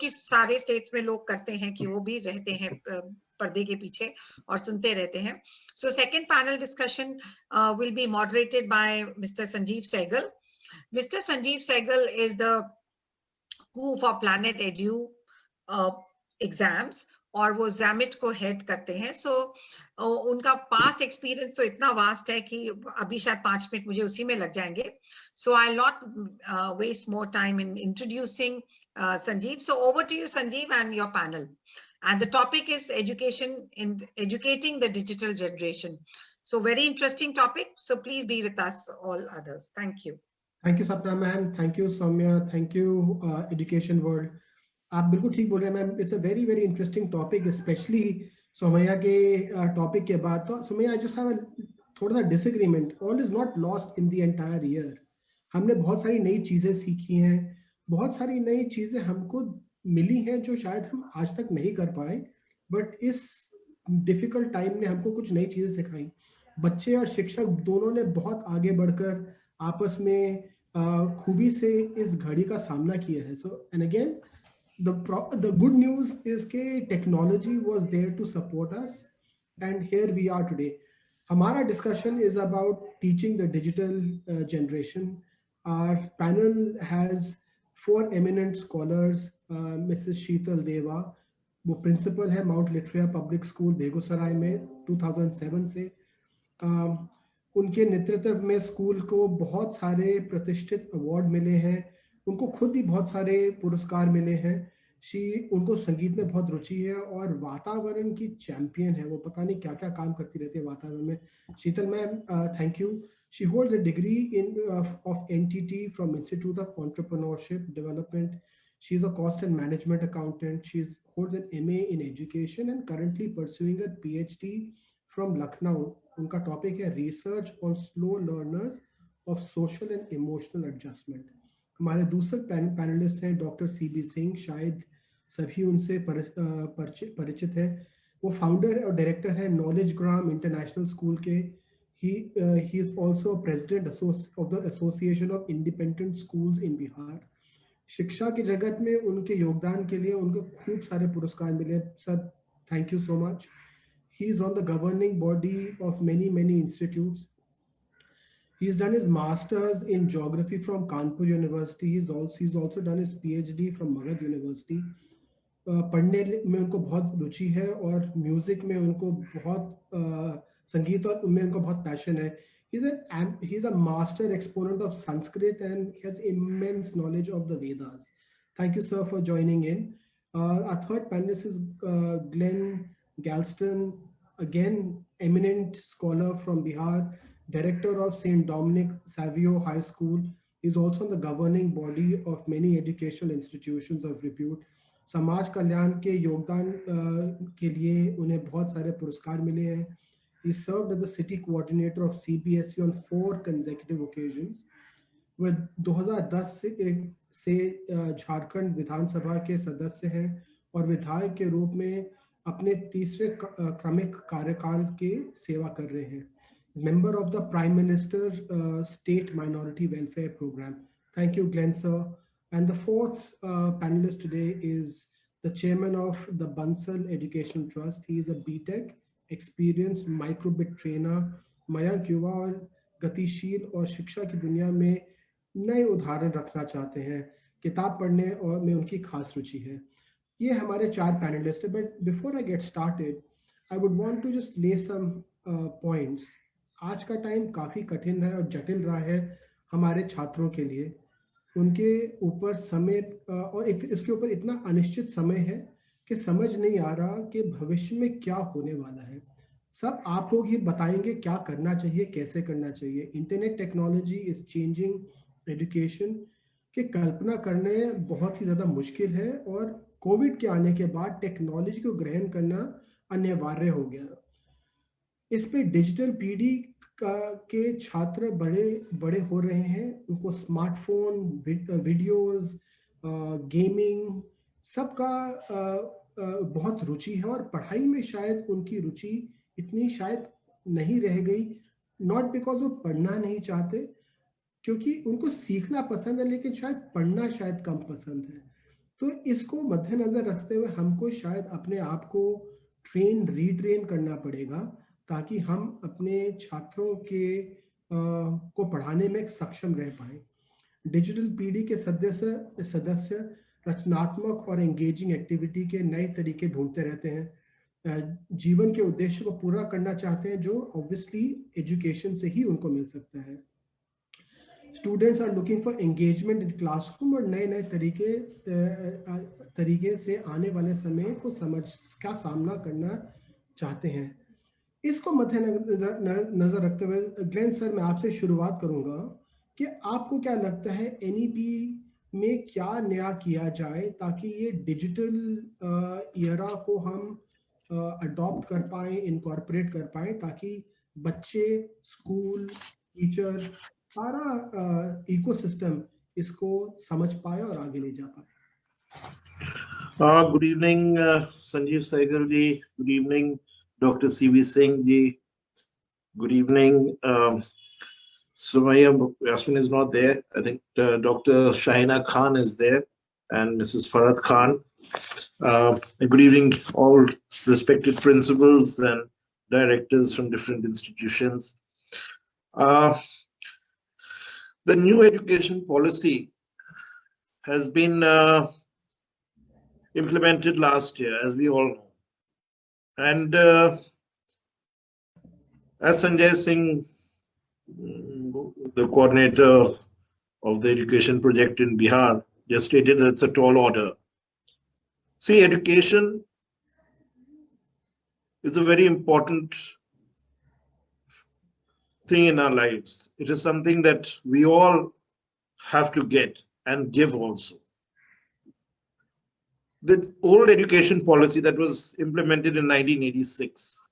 किस सारे स्टेट्स में लोग करते हैं कि वो भी रहते हैं पर्दे के पीछे और सुनते रहते हैं. So second panel discussion will be moderated by Mr. Sanjeev Sehgal. Mr. Sanjeev Sehgal is the coup for Planet Edu exams और वो जैमिट को हेड करते हैं. सो उनका पास्ट एक्सपीरियंस तो इतना वास्ट है कि अभी शायद 5 मिनट मुझे उसी में लग जाएंगे. So I not waste more time in introducing Sanjeev. So over to you Sanjeev and your panel. And the topic is education in educating the digital generation. So very interesting topic. So please be with us, all others. Thank you. Thank you, Sapna ma'am. Thank you, Soumya. Thank you, Education World. आप बिल्कुल ठीक बोल रहे हैं ma'am. It's a very very interesting topic, specially Somaiya के topic के बाद. तो सोमैया, आई जस्ट हैव थोड़ा सा disagreement. All is not lost in the entire year. हमने बहुत सारी नई चीज़ें सीखी हैं, बहुत सारी नई चीज़ें हमको मिली हैं जो शायद हम आज तक नहीं कर पाए, बट इस डिफिकल्ट टाइम ने हमको कुछ नई चीज़ें सिखाई. बच्चे और शिक्षक दोनों ने बहुत आगे बढ़कर आपस में खूबी से इस घड़ी का सामना किया है. So and again the good news is that technology was there to support us, and here we are today. Hamara discussion is about teaching the digital generation. Our panel has 4 eminent scholars. Mrs. Sheetal Deva, वो principal है Mount Litria Public School Begusarai में 2007 से. उनके नेतृत्व में school को बहुत सारे प्रतिष्ठित अवार्ड मिले हैं. उनको खुद भी बहुत सारे पुरस्कार मिले हैं. उनको संगीत में बहुत रुचि है और वातावरण की चैंपियन है. वो पता नहीं क्या क्या काम करती रहती है वातावरण में. Sheetal ma'am, thank you. She holds a degree in of NTT from institute of entrepreneurship development. She is a cost and management accountant. She holds an MA in education and currently pursuing a PhD from Lucknow. उनका topic है research on slow learners of social and emotional adjustment. हमारे दूसरे panelist हैं doctor CB Singh. शायद सभी उनसे परिचित हैं. वो फाउंडर और डायरेक्टर हैं नॉलेज ग्राम इंटरनेशनल स्कूल के. He is also president of the association of independent schools in Bihar. शिक्षा के जगत में उनके योगदान के लिए उनको खूब सारे पुरस्कार मिले. Sir, thank you so much. He is on the governing body of many institutes. He's done his master's in geography from Kanpur University. He's also done his PhD from Magadh University. पढ़ने में उनको बहुत रुचि है और music में उनको बहुत संगीत और में उनको बहुत पैशन है. He's a master exponent of Sanskrit and he has immense knowledge of the Vedas. Thank you, sir, for joining in. Our third panelist is Glenn Galston, again eminent scholar from Bihar, director of St. Dominic Savio High School. He is also on the governing body of many educational institutions of repute. समाज कल्याण के योगदान के लिए उन्हें बहुत सारे पुरस्कार मिले हैं. He served as the city coordinator of CBSE on 4 consecutive occasions. वह 2010 से झारखंड विधानसभा के सदस्य हैं और विधायक के रूप में अपने तीसरे क्रमिक कार्यकाल के सेवा कर रहे हैं. Member of the Prime Minister State Minority Welfare Program. Thank you, Glenn, sir. And the fourth panelist today is the chairman of the Bansal Education Trust. He is a BTech experienced microbit trainer. Mayank युवा और गतिशील और शिक्षा की दुनिया में नए उदाहरण रखना चाहते हैं. किताब पढ़ने और में उनकी खास रुचि है. ये हमारे 4 पैनलिस्ट हैं. But before I get started, I would want to just lay some points. आज का टाइम काफ़ी कठिन है और जटिल रहा है हमारे छात्रों के लिए. उनके ऊपर समय और इसके ऊपर इतना अनिश्चित समय है कि समझ नहीं आ रहा कि भविष्य में क्या होने वाला है. सब आप लोग ही बताएंगे क्या करना चाहिए, कैसे करना चाहिए. Internet technology is changing education की कल्पना करने बहुत ही ज़्यादा मुश्किल है और कोविड के आने के बाद टेक्नोलॉजी को ग्रहण करना अनिवार्य हो गया. इस पे डिजिटल पीढ़ी के छात्र बड़े हो रहे हैं. उनको स्मार्टफोन, वीडियोस, गेमिंग सबका बहुत रुचि है और पढ़ाई में शायद उनकी रुचि इतनी शायद नहीं रह गई. नॉट बिकॉज वो पढ़ना नहीं चाहते, क्योंकि उनको सीखना पसंद है लेकिन शायद पढ़ना शायद कम पसंद है. तो इसको मद्देनजर रखते हुए हमको शायद अपने आप को रीट्रेन करना पड़ेगा, ताकि हम अपने छात्रों के को पढ़ाने में सक्षम रह पाए। डिजिटल पीढ़ी के सदस्य रचनात्मक और एंगेजिंग एक्टिविटी के नए तरीके ढूंढते रहते हैं, जीवन के उद्देश्य को पूरा करना चाहते हैं, जो ऑब्वियसली एजुकेशन से ही उनको मिल सकता है। Students are looking for engagement in classroom और नए नए तरीके से आने वाले समय को समझ का सामना करना चाहते हैं। इसको मद्देनजर रखते हुए ग्लेन सर, मैं आपसे शुरुआत करूंगा कि आपको क्या लगता है एनईपी में क्या नया किया जाए ताकि ये डिजिटल ईरा को हम अडॉप्ट कर पाए, इनकॉर्पोरेट कर पाए, ताकि बच्चे, स्कूल, टीचर, सारा इकोसिस्टम इसको समझ पाए और आगे ले जा पाए। Good evening, Sanjeev Saigal ji. Good evening, Dr. C.V. Singh ji. Good evening. Sumaya Yasmin is not there. I think Dr. Shahina Khan is there, and Mrs. Farad Khan. Good evening, all respected principals and directors from different institutions. The new education policy has been implemented last year, as we all know. And as Sanjay Singh, the coordinator of the education project in Bihar, just stated that it's a tall order. See, education is a very important thing in our lives. It is something that we all have to get and give also. The old education policy that was implemented in 1986,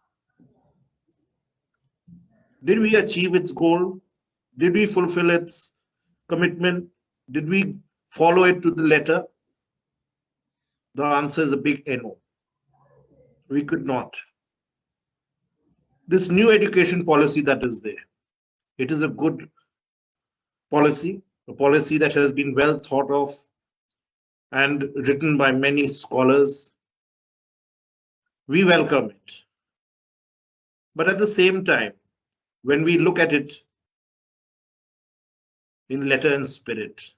did we achieve its goal? Did we fulfill its commitment? Did we follow it to the letter? The answer is a big no. We could not. This new education policy that is there, it is a good policy, a policy that has been well thought of and written by many scholars. We welcome it. But at the same time, when we look at it in letter and spirit,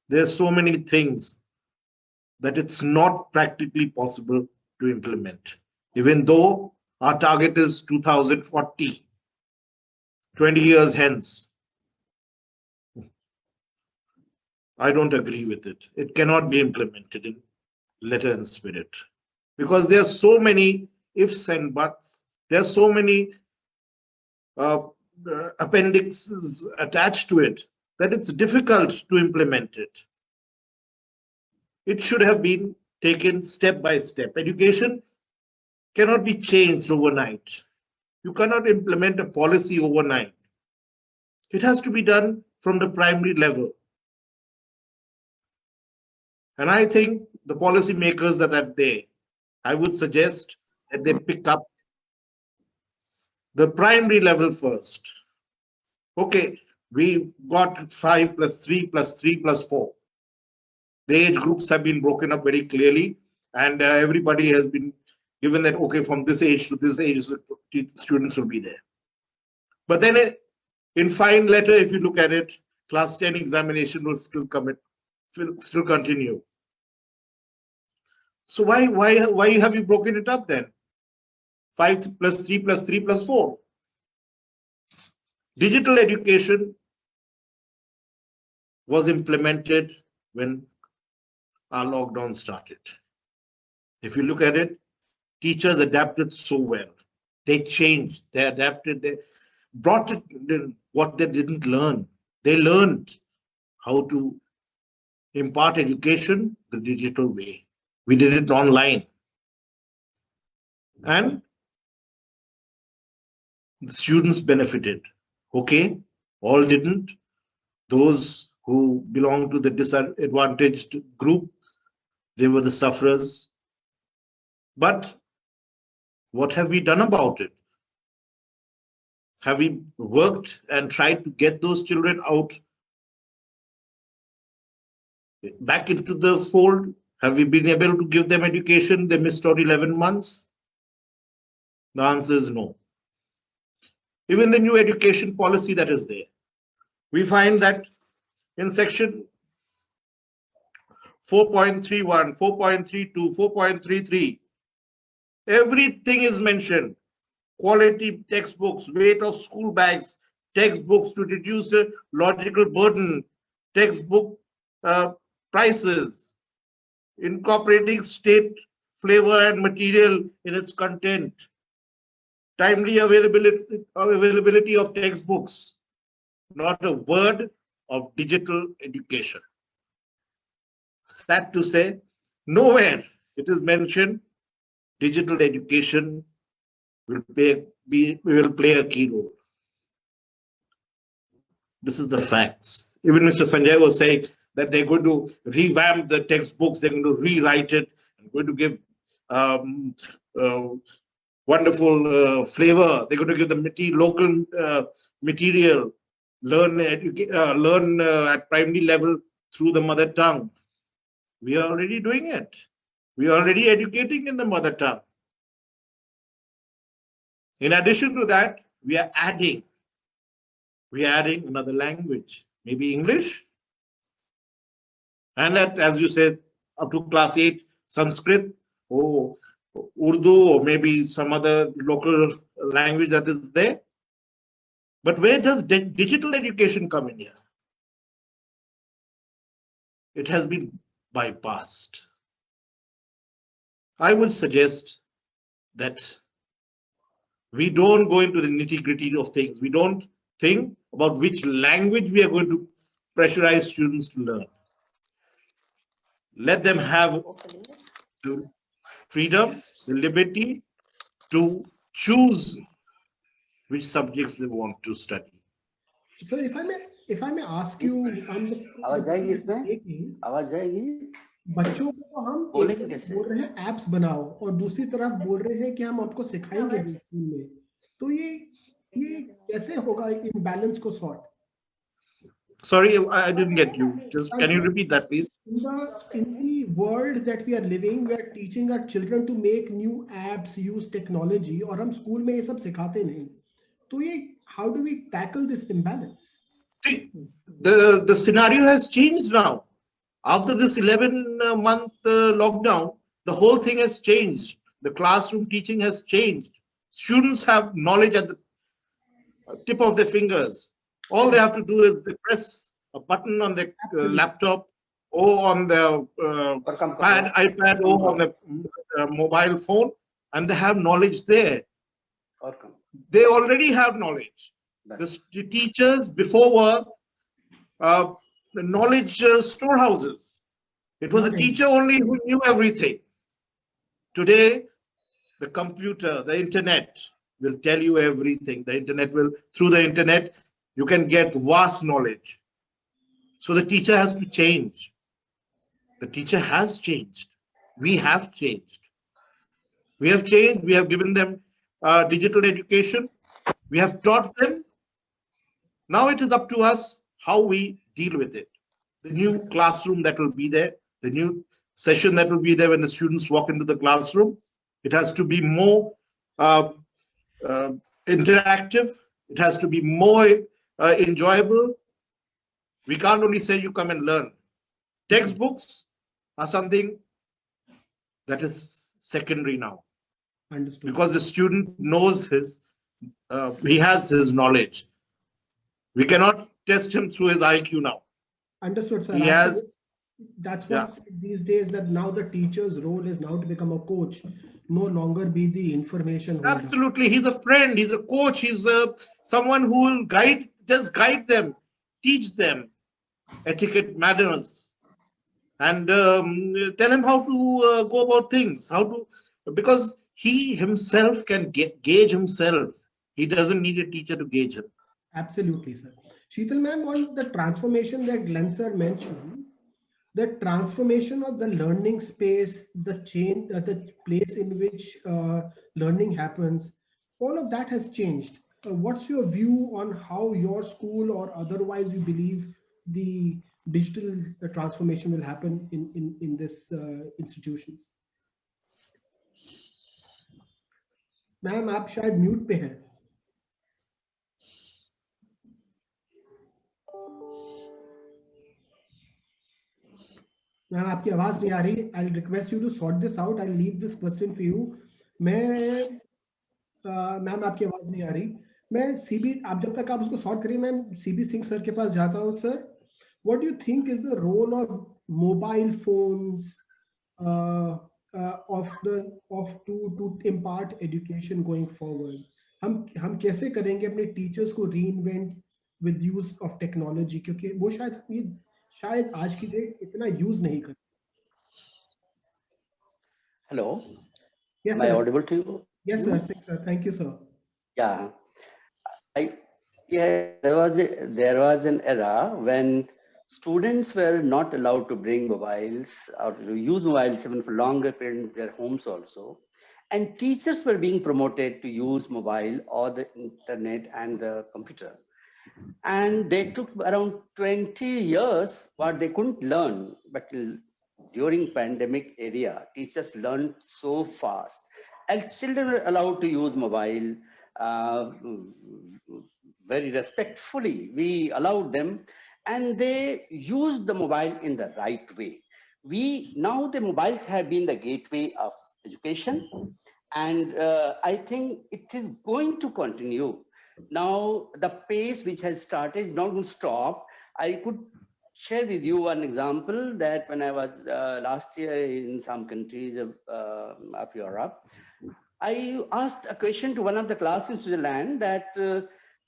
there's so many things that it's not practically possible to implement. Even though our target is 2040, 20 years hence, I don't agree with it. It cannot be implemented in letter and spirit, because there are so many ifs and buts. There are so many appendixes attached to it that it's difficult to implement it. It should have been taken step by step. Education cannot be changed overnight. You cannot implement a policy overnight. It has to be done from the primary level. And I think the policy makers that are there, I would suggest that they pick up the primary level first. Okay, we got 5 plus 3 plus 3 plus 4. The age groups have been broken up very clearly, and everybody has been given that, okay, from this age to this age, students will be there. But then in fine letter, if you look at it, class 10 examination will still continue. So why have you broken it up then? 5 plus 3 plus 3 plus 4. Digital education was implemented when our lockdown started. If you look at it, teachers adapted so well. They changed, they adapted, they brought it what they didn't learn. They learned how to impart education the digital way. We did it online. And the students benefited. Okay, all didn't. Those who belong to the disadvantaged group, they were the sufferers. But what have we done about it? Have we worked and tried to get those children out back into the fold? Have we been able to give them education they missed out 11 months? The answer is no. Even the new education policy that is there, we find that in section 4.31, 4.32, 4.33, everything is mentioned. Quality textbooks, weight of school bags, textbooks to reduce the logical burden, textbook prices, incorporating state flavor and material in its content, timely availability of textbooks, not a word of digital education. Sad to say, nowhere it is mentioned digital education will play a key role. This is the facts. Even Mr. Sanjay was saying that they're going to revamp the textbooks, they're going to rewrite it, and going to give wonderful flavor. They're going to give the local material, learn at primary level through the mother tongue. We are already doing it. We are already educating in the mother tongue. In addition to that, we are adding another language, maybe English. And that, as you said, up to class 8, Sanskrit or Urdu or maybe some other local language that is there. But where does digital education come in here? It has been bypassed. I would suggest that we don't go into the nitty-gritty of things. We don't think about which language we are going to pressurize students to learn. Let them have the freedom, the liberty to choose which subjects they want to study. So if I may ask you, बच्चों को तो हम बोल रहे हैं apps बनाओ और दूसरी तरफ बोल रहे हैं कि हम आपको सिखाएंगे स्कूल में, तो ये कैसे होगा इन बैलेंस को sort? Sorry, I didn't get you. Just can you repeat that, please? In the world that we are living, we are teaching our children to make new apps, use technology, और हम school में ये सब सिखाते नहीं. तो ये how do we tackle this imbalance? See, the scenario has changed now. After this 11-month lockdown, the whole thing has changed. The classroom teaching has changed. Students have knowledge at the tip of their fingers. All they have to do is they press a button on their laptop or on their iPad or on the mobile phone, and they have knowledge there. They already have knowledge. The teachers before were the knowledge storehouses. It was a teacher only who knew everything. Today, the computer, the internet will tell you everything. The internet will, through the internet, you can get vast knowledge. So the teacher has to change. The teacher has changed. We have changed. We have changed. We have given them digital education. We have taught them. Now it is up to us how we deal with it. The new classroom that will be there, the new session that will be there when the students walk into the classroom, it has to be more interactive. It has to be more enjoyable. We can't only say you come and learn. Textbooks are something that is secondary now. Understood. Because the student knows he has his knowledge. We cannot test him through his IQ now. Understood, sir. He has. That's what these days that now the teacher's role is now to become a coach, no longer be the information holder. Absolutely. He's a friend. He's a coach. He's someone who will just guide them, teach them etiquette, manners, and tell him how to go about things, because he himself can gauge himself. He doesn't need a teacher to gauge him. Absolutely, sir. Sheetal ma'am, on the transformation that Glenn sir mentioned, the transformation of the learning space, the change, the place in which learning happens, all of that has changed. What's your view on how your school or otherwise you believe the digital transformation will happen in this institutions. Ma'am आप शायद mute पे हैं. Ma'am आपकी आवाज नहीं आ रही. I'll request you to sort this out. I'll leave this question for you. मैं ma'am आपकी आवाज नहीं आ रही. मैं सीबी आप जब तक आप उसको सॉर्ट करिए मैम सीबी सिंह सर के पास जाता हूँ. Sir, what do you think is the role of mobile phones to impart education going forward? हम कैसे करेंगे अपने टीचर्स को reinvent with use of technology, क्योंकि वो शायद आज की डेट इतना यूज नहीं करते. Hello. Yes, Am I sir. audible to you? Yes, sir. Sir. Thank you, sir. Yeah. There was an era when students were not allowed to bring mobiles or to use mobiles even for longer periods in their homes also. And teachers were being promoted to use mobile or the internet and the computer. And they took around 20 years what they couldn't learn, but during pandemic area, teachers learned so fast. And children were allowed to use mobile very respectfully. We allowed them, and they used the mobile in the right way. Now the mobiles have been the gateway of education, and I think it is going to continue. Now the pace which has started is not going to stop. I could share with you one example that when I was last year in some countries of Europe, I asked a question to one of the classes in Switzerland that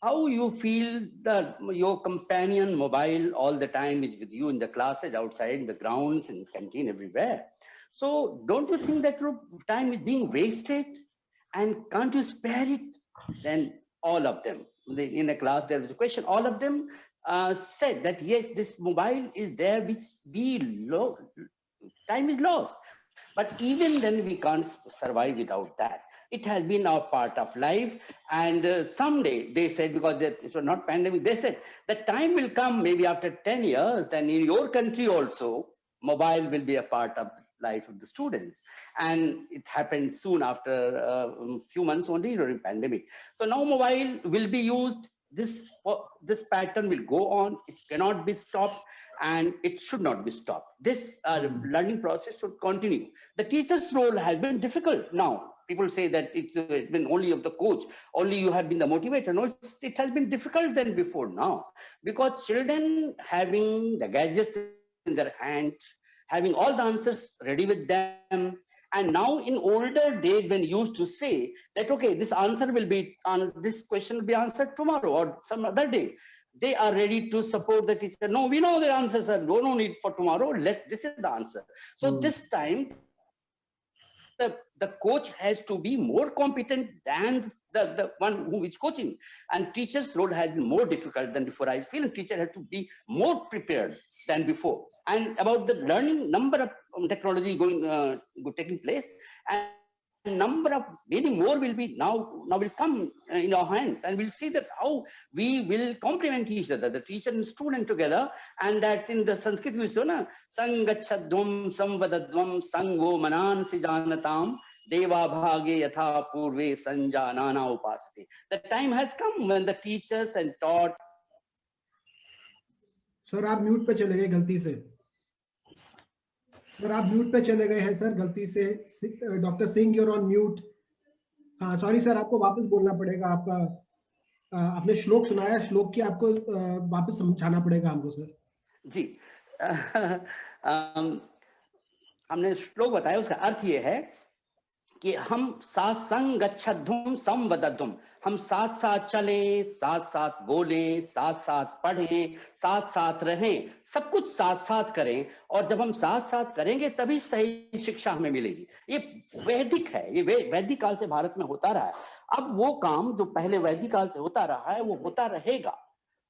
how you feel that your companion mobile all the time is with you in the classes, outside, in the grounds, in canteen, everywhere. So don't you think that your time is being wasted and can't you spare it? Then all of them, in a class there was a question, all of them said that yes, this mobile is there, which time is lost. But even then we can't survive without that. It has been our part of life. And someday they said, because it was not pandemic, they said the time will come maybe after 10 years, then in your country also, mobile will be a part of life of the students. And it happened soon after a few months only during pandemic. So now mobile will be used. This pattern will go on. It cannot be stopped, and it should not be stopped. This learning process should continue. The teacher's role has been difficult now. People say that it's been only of the coach, only you have been the motivator. No, it has been difficult than before now, because children having the gadgets in their hands, having all the answers ready with them. And now in older days, when you used to say that, okay, this answer will be on this question will be answered tomorrow or some other day, they are ready to support the teacher. No, we know the answers are no need for tomorrow. This is the answer. So this time, the coach has to be more competent than the one who is coaching. And teacher's role has been more difficult than before. I feel teacher has to be more prepared than before. And about the learning, number of technology taking place, and number of many more will be now will come in our hands, and we'll see that how we will complement each other, the teacher and student together. And that in the Sanskrit we say na sangachadvam samvadadvam sango manansi janatam deva bhage yatha purve sanjanana upasati. The time has come when the teachers and taught. Sir आप mute पे चले गए गलती से. Sir आप mute पे चले गए हैं सर गलती से. Doctor Singh you're on mute. हाँ सॉरी सर, आपको वापस बोलना पड़ेगा. आपका आपने श्लोक सुनाया, श्लोक की आपको वापस समझाना पड़ेगा हमको सर. जी हमने श्लोक बताया, उसका अर्थ ये है कि हम साथ संग गच्छध्वम संवदध्वम, हम साथ साथ चलें, साथ साथ बोलें, साथ साथ पढ़ें, साथ साथ रहें, सब कुछ साथ साथ करें. और जब हम साथ साथ करेंगे तभी सही शिक्षा हमें मिलेगी. ये वैदिक है, ये वैदिक काल से भारत में होता रहा है. अब वो काम जो पहले वैदिक काल से होता रहा है वो होता रहेगा,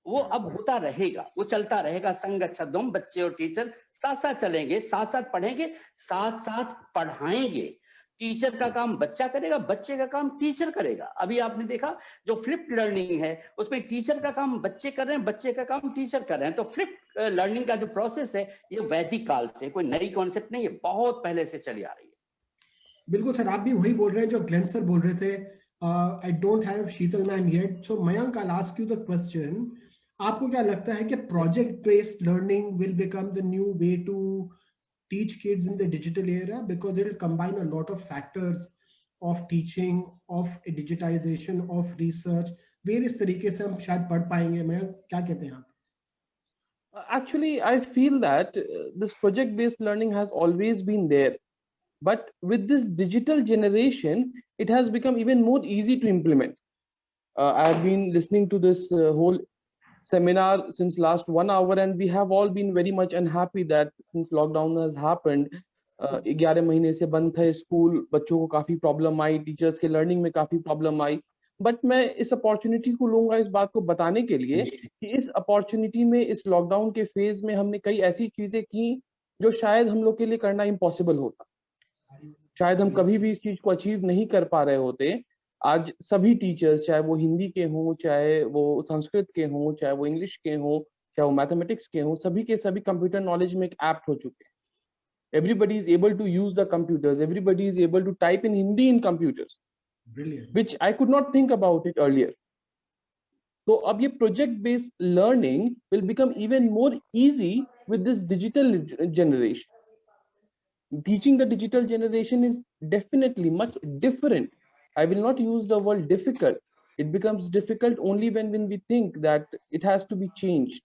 वो अब होता रहेगा, वो चलता रहेगा. संगच्छध्वम, बच्चे और टीचर साथ साथ चलेंगे, साथ साथ पढ़ेंगे, साथ साथ पढ़ाएंगे. टीचर का काम बच्चा करेगा, बच्चे का काम टीचर करेगा। अभी आपने देखा जो फ्लिप्ड लर्निंग है उसमें टीचर का काम बच्चे कर रहे हैं, बच्चे का काम टीचर कर रहे हैं। तो फ्लिप्ड लर्निंग का जो प्रोसेस है ये वैदिक काल से, कोई नई कॉन्सेप्ट नहीं है, बहुत पहले से चली आ रही है। बिल्कुल सर, आप भी वही बोल रहे हैं जो ग्लेन सर बोल रहे थे। I don't have Sheetal ma'am yet, so Mayank, I'll ask you the question. आपको क्या लगता है कि project based learning will become the new way to teach kids in the digital era, because it will combine a lot of factors of teaching, of digitization, of research, various तरीके से हम शायद पढ़ पाएंगे। मैं क्या कहते हैं आप? Actually, I feel that this project-based learning has always been there, but with this digital generation, it has become even more easy to implement. I have been listening to this whole seminar since last 1 hour, and we have all been very much unhappy that since lockdown has happened, 11 महीने से बंद था school, बच्चों को काफी problem आई, teachers के learning में काफी प्रॉब्लम आई। बट मैं इस अपॉर्चुनिटी को लूंगा इस बात को बताने के लिए कि इस अपॉर्चुनिटी में, इस लॉकडाउन के फेज में हमने कई ऐसी चीजें की जो शायद हम लोग के लिए करना इम्पॉसिबल होता, शायद हम कभी भी इस चीज को अचीव नहीं कर पा रहे होते। आज सभी टीचर्स, चाहे वो हिंदी के हों, चाहे वो संस्कृत के हों, चाहे वो इंग्लिश के हों, चाहे वो मैथमेटिक्स के हों, सभी के सभी कंप्यूटर नॉलेज में एक एप्ट हो चुके हैं। Everybody is able to use the computers, everybody is able to type in Hindi in computers. Brilliant. Which I could not think about it earlier. So अब ये project based learning will become even more easy with this digital generation. Teaching the digital generation is definitely much different. I will not use the word difficult. It becomes difficult only when we think that it has to be changed.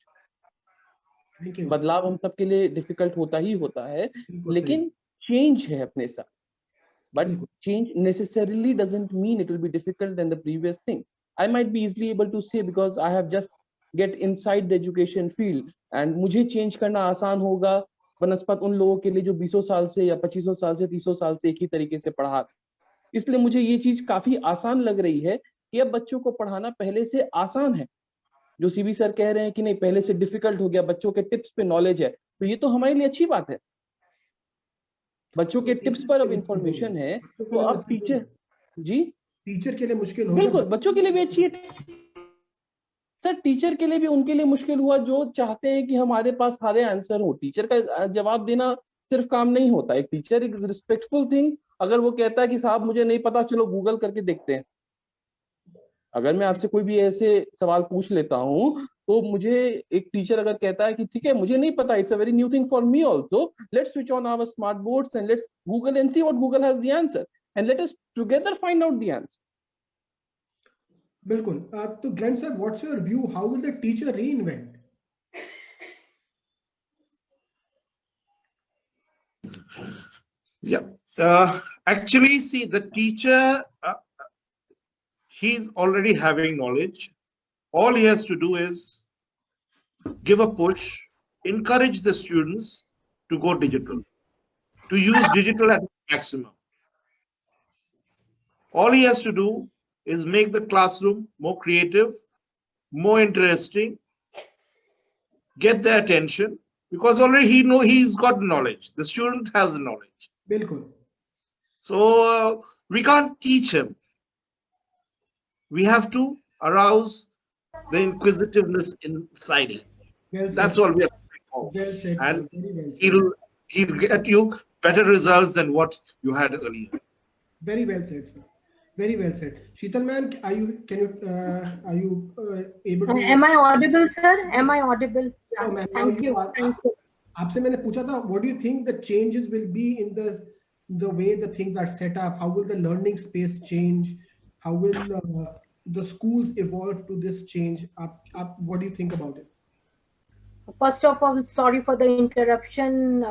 बदलाव हम सबके लिए difficult होता ही होता है, लेकिन change है अपने साथ। But change necessarily doesn't mean it will be difficult than the previous thing. I might be easily able to say because I have just get inside the education field and मुझे change करना आसान होगा बनस्पत उन लोगों के लिए जो 20 साल से या 25 साल से 30 साल से एक ही तरीके से पढ़ा। इसलिए मुझे ये चीज काफी आसान लग रही है कि अब बच्चों को पढ़ाना पहले से आसान है। जो सीबी सर कह रहे हैं कि नहीं पहले से डिफिकल्ट हो गया, बच्चों के टिप्स पे नॉलेज है, तो ये तो हमारे लिए अच्छी बात है। बच्चों के टिप्स पर अब इंफॉर्मेशन है, तो अब टीचर के लिए मुश्किल होगा। बिल्कुल, बच्चों के लिए भी अच्छी है सर, टीचर के लिए भी, उनके लिए मुश्किल हुआ जो चाहते हैं कि हमारे पास सारे आंसर हो। टीचर का जवाब देना सिर्फ काम नहीं होता। एक टीचर एक रिस्पेक्टफुल थिंग, अगर वो कहता है कि साहब मुझे नहीं पता, चलो गूगल करके देखते हैं। अगर मैं आपसे कोई भी ऐसे सवाल पूछ लेता हूँ तो मुझे एक टीचर अगर कहता है कि ठीक है मुझे नहीं पता, it's a very new thing for me also, let's switch on our smart boards and let's Google and see what Google has the answer and let us together find out the answer. बिल्कुल। तो Glen sir, what's your view, how will the teacher reinvent? Actually, see, the teacher, he's already having knowledge. All he has to do is give a push, encourage the students to go digital, to use digital at maximum. All he has to do is make the classroom more creative, more interesting, get their attention, because already he's got knowledge. The student has knowledge. Bilkul. So we can't teach him. We have to arouse the inquisitiveness inside him. Well That's said. all we have to do. Well said, And very well said. he'll get you better results than what you had earlier. Very well said, sir. Very well said. Sheetal ma'am, are you able to? Am I audible, sir? Am I audible? No, ma'am. Thank you. Thank you. आपसे मैंने पूछा था, what do you think the changes will be in the way the things are set up? How will the learning space change? How will the schools evolve to this change? What do you think about it? First of all, sorry for the interruption.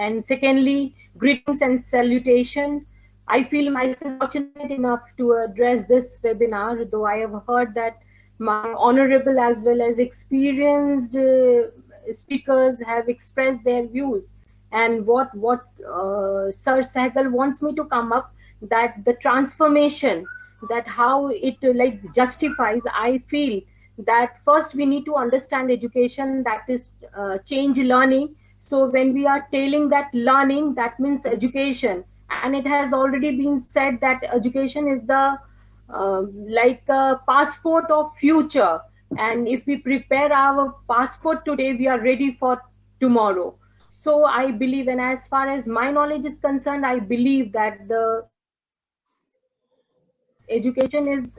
And secondly, greetings and salutation. I feel myself fortunate enough to address this webinar, though I have heard that my honorable as well as experienced speakers have expressed their views. And what Sir Sehgal wants me to come up, that the transformation, that how it like justifies, I feel that first we need to understand education, that is change learning. So when we are telling that learning, that means education. And it has already been said that education is the like a passport of future. And if we prepare our passport today, we are ready for tomorrow. So I believe, and as far as my knowledge is concerned, I believe that the education is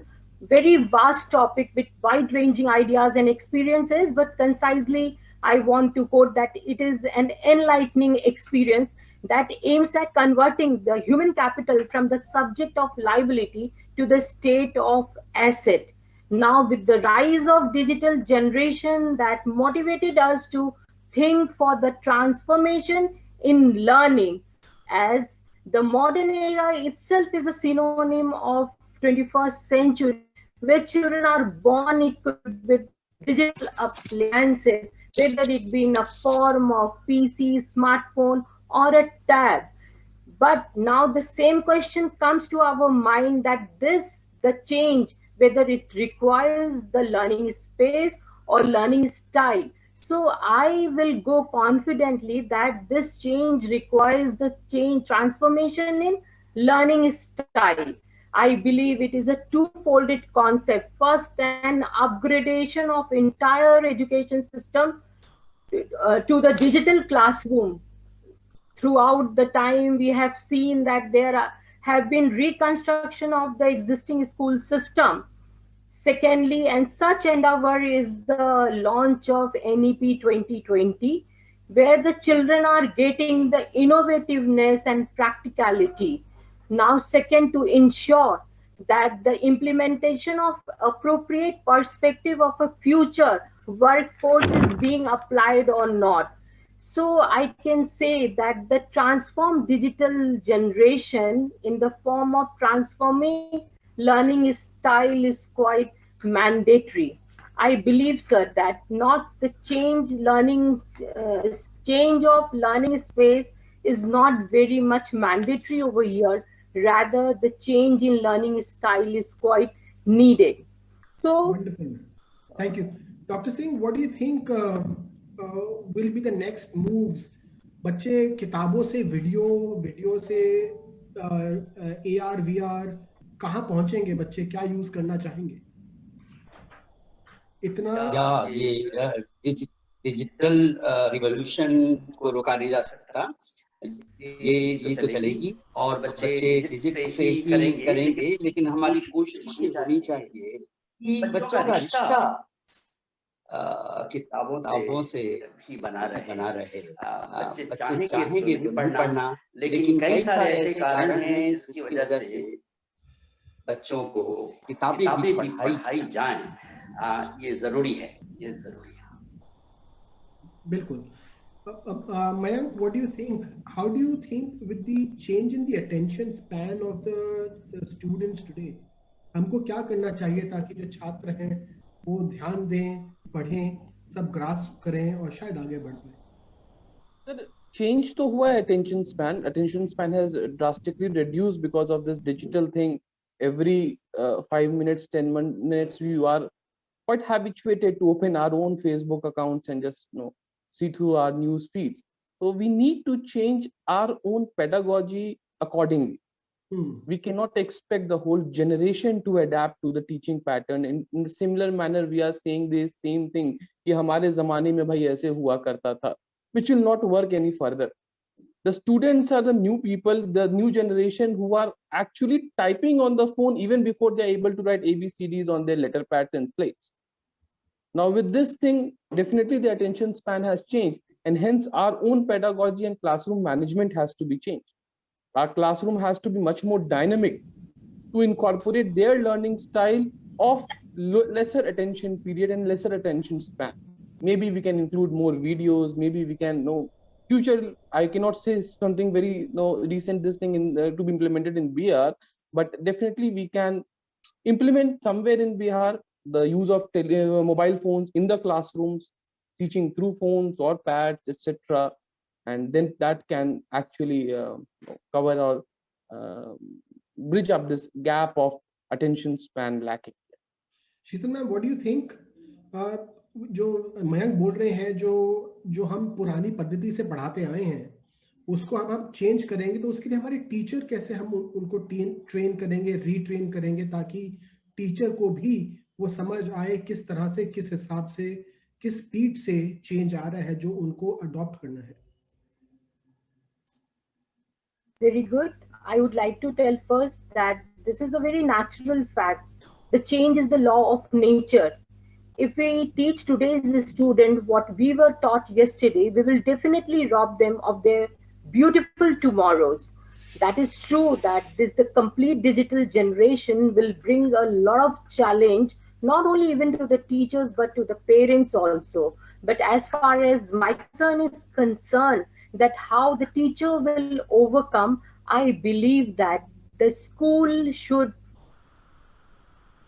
very vast topic with wide-ranging ideas and experiences, but concisely, I want to quote that it is an enlightening experience that aims at converting the human capital from the subject of liability to the state of asset. Now, with the rise of digital generation that motivated us to think for the transformation in learning, as the modern era itself is a synonym of 21st century, where children are born equipped with digital appliances, whether it be in a form of PC, smartphone, or a tab. But now the same question comes to our mind, that the change, whether it requires the learning space or learning style. So I will go confidently that this change requires the transformation in learning style. I believe it is a two-folded concept. First, an upgradation of entire education system to the digital classroom. Throughout the time, we have seen that have been reconstruction of the existing school system. Secondly, and such endeavor is the launch of NEP 2020, where the children are getting the innovativeness and practicality. Now, second, to ensure that the implementation of appropriate perspective of a future workforce is being applied or not. So I can say that the transformed digital generation in the form of transforming learning style is quite mandatory. I believe, sir, that not the change of learning space is not very much mandatory over here. Rather, the change in learning style is quite needed. So, wonderful. Thank you. Dr. Singh, what do you think will be the next moves? बच्चे किताबों से video से AR VR कहाँ पहुंचेंगे? बच्चे क्या use करना चाहेंगे? इतना ये डिजिटल रिवॉल्यूशन को रोका नहीं जा सकता, ये तो चलेगी और बच्चे डिजिट से ही करेंगे, लेकिन हमारी कोशिश होनी चाहिए कि बच्चों का रिश्ता किताबों से ही बना रहे। बच्चे चाहेंगे तो नहीं पढ़ना, लेकिन कई सारे ऐसे कारण हैं जिसकी वजह से बच्चों को किताबें भी पढ़ाई जाएं। ये जरूरी है। बिल्कुल। Mayank, what do you think? How do you think with the change in the attention span of the students today, हमको क्या करना चाहिए ताकि जो छात्र हैं वो ध्यान दें, पढ़ें, सब ग्रास्प करें और शायद आगे बढ़ पाएं? Change तो हुआ है attention span. Attention span has drastically reduced because of this digital thing. Every 5 minutes, 10 minutes, we are quite habituated to open our own Facebook accounts and just see through our news feeds. So we need to change our own pedagogy accordingly. We cannot expect the whole generation to adapt to the teaching pattern. In a similar manner, we are saying the same thing कि हमारे ज़माने में भाई ऐसे हुआ करता था, which will not work any further. The students are the new people, the new generation who are actually typing on the phone even before they are able to write ABCDs on their letter pads and slates. Now with this thing, definitely the attention span has changed, and hence our own pedagogy and classroom management has to be changed. Our classroom has to be much more dynamic to incorporate their learning style of lesser attention period and lesser attention span. Maybe we can include more videos, maybe we can future, I cannot say something very recent this thing in to be implemented in Bihar, but definitely we can implement somewhere in Bihar the use of mobile phones in the classrooms, teaching through phones or pads, etc. And then that can actually cover or bridge up this gap of attention span lacking. Sheetal ma'am, what do you think? जो मयंक बोल रहे हैं, जो हम पुरानी पद्धति से पढ़ाते आए हैं उसको हम चेंज करेंगे, तो उसके लिए हमारे टीचर कैसे हम उनको ट्रेन करेंगे, रीट्रेन करेंगे, ताकि टीचर को भी वो समझ आए किस तरह से, किस हिसाब से, किस स्पीड से चेंज आ रहा है जो उनको अडॉप्ट करना है. Very good. I would like to tell first that this is a very natural fact. The change is the law of nature. If we teach today's student what we were taught yesterday, we will definitely rob them of their beautiful tomorrows. That is true that the complete digital generation will bring a lot of challenge, not only even to the teachers, but to the parents also. But as far as my concern is concerned, that how the teacher will overcome, I believe that the school should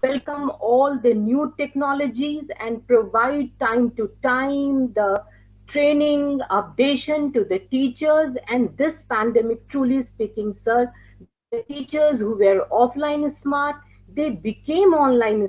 welcome all the new technologies and provide time to time the training, updation to the teachers. And this pandemic, truly speaking, sir, the teachers who were offline smart, they became online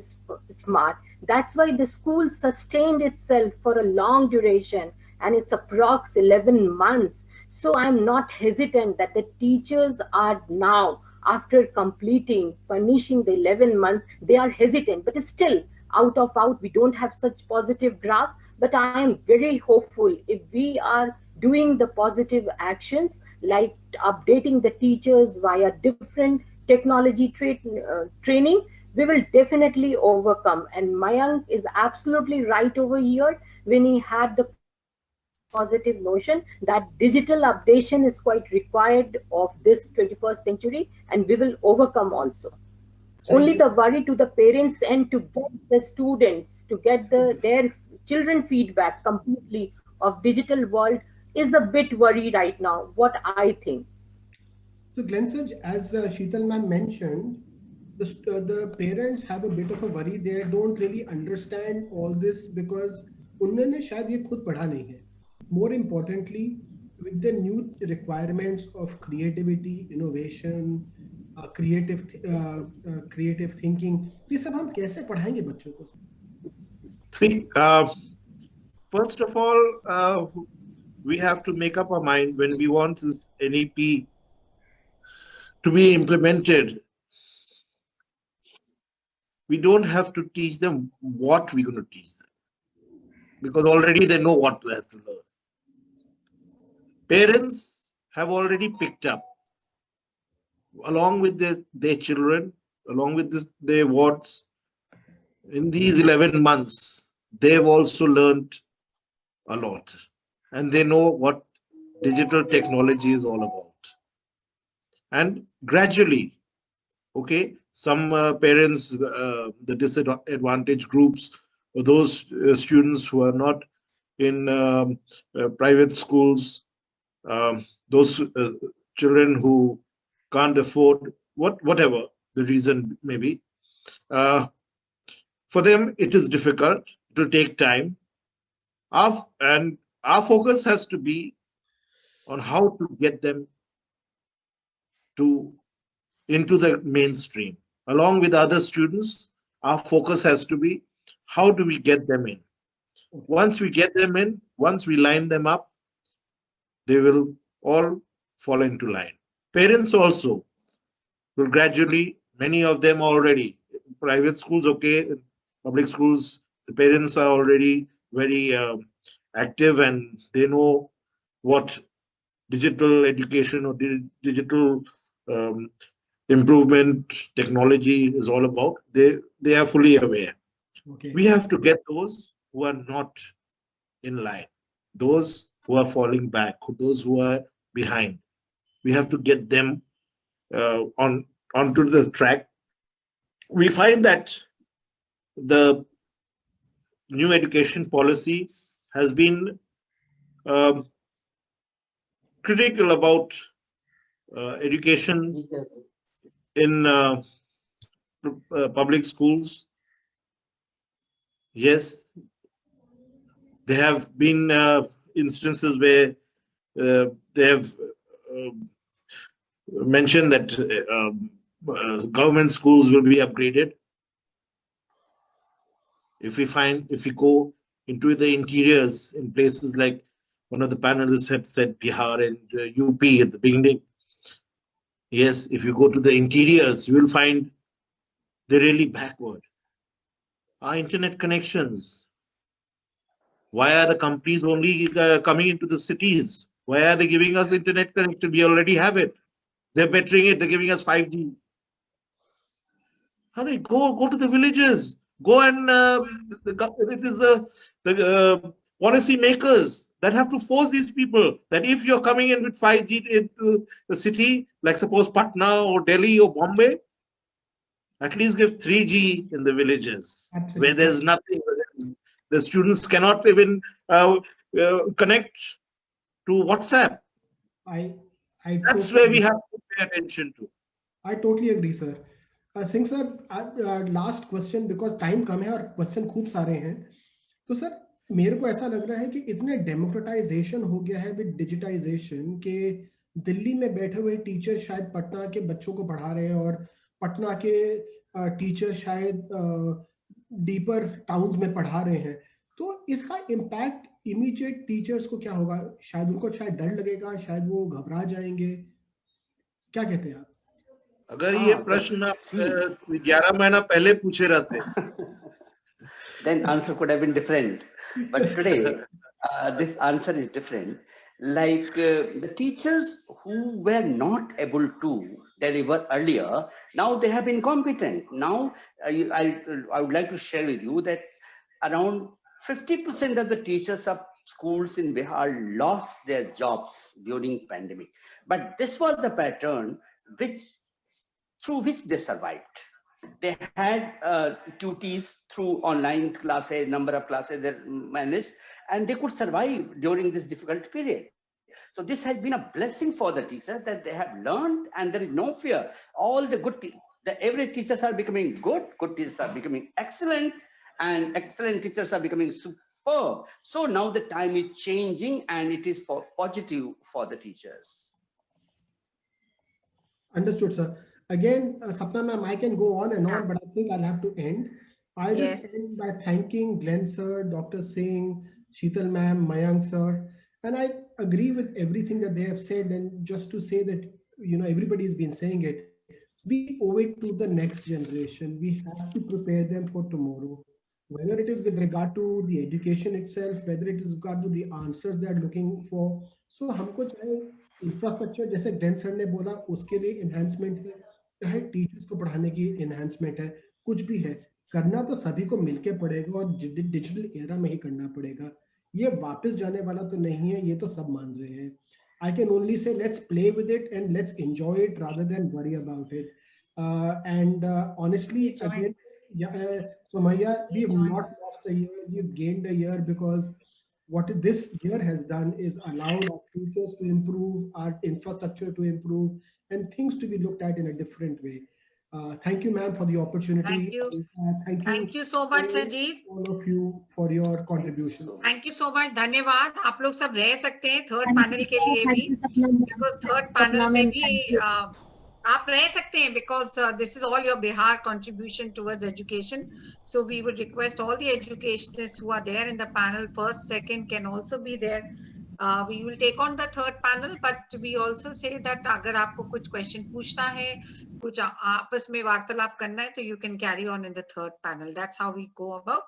smart. That's why the school sustained itself for a long duration, and it's approx 11 months. So I'm not hesitant that the teachers are now, after completing, finishing the 11 months, they are hesitant, but still out, we don't have such positive graph. But I am very hopeful if we are doing the positive actions like updating the teachers via different technology training, we will definitely overcome. And Mayank is absolutely right over here when he had the positive notion that digital updation is quite required of this 21st century, and we will overcome also. Only the worry to the parents and to get the students, to get their children feedback completely of digital world is a bit worry right now, what I think. So Glenn sir, as Sheetal ma'am mentioned, the parents have a bit of a worry. They don't really understand all this because उन्होंने शायद ये खुद पढ़ा नहीं है. More importantly, with the new requirements of creativity, innovation, creative thinking, ये सब हम कैसे पढ़ाएंगे बच्चों को? See, first of all, we have to make up our mind when we want this NEP to be implemented. We don't have to teach them what we're going to teach them, because already they know what they have to learn. Parents have already picked up, along with their children, along with their wards, in these 11 months, they've also learned a lot, and they know what digital technology is all about. And gradually, okay, some parents, the disadvantaged groups, or those students who are not in private schools, those children who can't afford whatever the reason may be, for them it is difficult. It will take time. And our focus has to be on how to get them into the mainstream. Along with other students, our focus has to be how do we get them in. Once we get them in, once we line them up, they will all fall into line. Parents also will gradually, many of them already, private schools, okay, public schools, the parents are already very active, and they know what digital education or digital improvement technology is all about. They are fully aware. Okay. We have to get those who are not in line, those who are falling back, those who are behind. We have to get them onto the track. We find that the new education policy has been critical about education in public schools. Yes, there have been instances where they have mentioned that government schools will be upgraded. If we go into the interiors in places like one of the panelists had said Bihar and UP at the beginning. Yes, if you go to the interiors, you will find they're really backward. Our internet connections. Why are the companies only coming into the cities? Why are they giving us internet connection? We already have it. They're bettering it. They're giving us 5G. Honey, go to the villages. Go and it is the policy makers that have to force these people that if you're coming in with 5G into the city, like suppose Patna or Delhi or Bombay, at least give 3G in the villages. Absolutely. Where there's nothing. The students cannot even connect to WhatsApp. That's where we have to pay attention to. I totally agree, sir. Singh sir, last question because time कम है और question खूब सारे हैं. तो sir मेरे को ऐसा लग रहा है कि इतने डेमोक्रेटाइजेशन हो गया है विद डिजिटाइजेशन के दिल्ली में बैठे हुए टीचर शायद पटना के बच्चों को पढ़ा रहे हैं और पटना के टीचर शायद डीपर टाउन्स में पढ़ा रहे हैं. तो इसका इम्पैक्ट इमीडिएट टीचर्स को क्या होगा? शायद उनको शायद डर लगेगा, शायद वो घबरा जाएंगे. क्या कहते हैं आप? अगर ये प्रश्न आप 11 महीना पहले पूछे रहते then answer could have been different, but today this answer is different. Like the teachers who were not able to deliver earlier, now they have been competent. Now I would like to share with you that around 50% of the teachers of schools in Bihar lost their jobs during pandemic, but this was the pattern through which they survived. They had duties through online classes, number of classes they managed, and they could survive during this difficult period. So this has been a blessing for the teachers that they have learned, and there is no fear. All the every teachers are becoming good teachers are becoming excellent, and excellent teachers are becoming superb. So now the time is changing, and it is for positive for the teachers. Understood, sir. Again, Sapna ma'am, I can go on and on, but I think I'll have to end. I'll just end by thanking Glenn sir, Dr. Singh, Sheetal ma'am, Mayank sir, and I agree with everything that they have said. And just to say that, everybody's been saying it, we owe it to the next generation. We have to prepare them for tomorrow, whether it is with regard to the education itself, whether it is with regard to the answers they are looking for. So हमको चाहे infrastructure जैसे Glenn sir ने बोला उसके लिए enhancement है, चाहे teachers को पढ़ाने की एनहांसमेंट है, कुछ भी है, करना तो सभी को मिलके पड़ेगा और डिजिटल एरा में ही करना पड़ेगा. ये वापस जाने वाला तो नहीं है, ये तो सब मान रहे हैं. I can only say let's play with it and let's enjoy it rather than worry about it. Honestly, again, Somaya, we have not lost a year, we've gained a year, because what this year has done is allowed our teachers to improve, our infrastructure to improve, and things to be looked at in a different way. Thank you, ma'am, for the opportunity. Thank you. Thank you so much, Sanjeev. All of you for your contributions. Thank you so much. धन्यवाद. आप लोग सब रह सकते हैं third panel के लिए भी, because थर्ड पैनल में भी आप रह सकते हैं, because this is all your Bihar contribution towards education. So we would request all the educationists who are there in the panel, first, second, can also be there. We will take on the third panel, but we also say that अगर आपको कुछ question पूछना है, कुछ आपस में वार्तालाप करना है, तो you can carry on in the third panel. That's how we go about.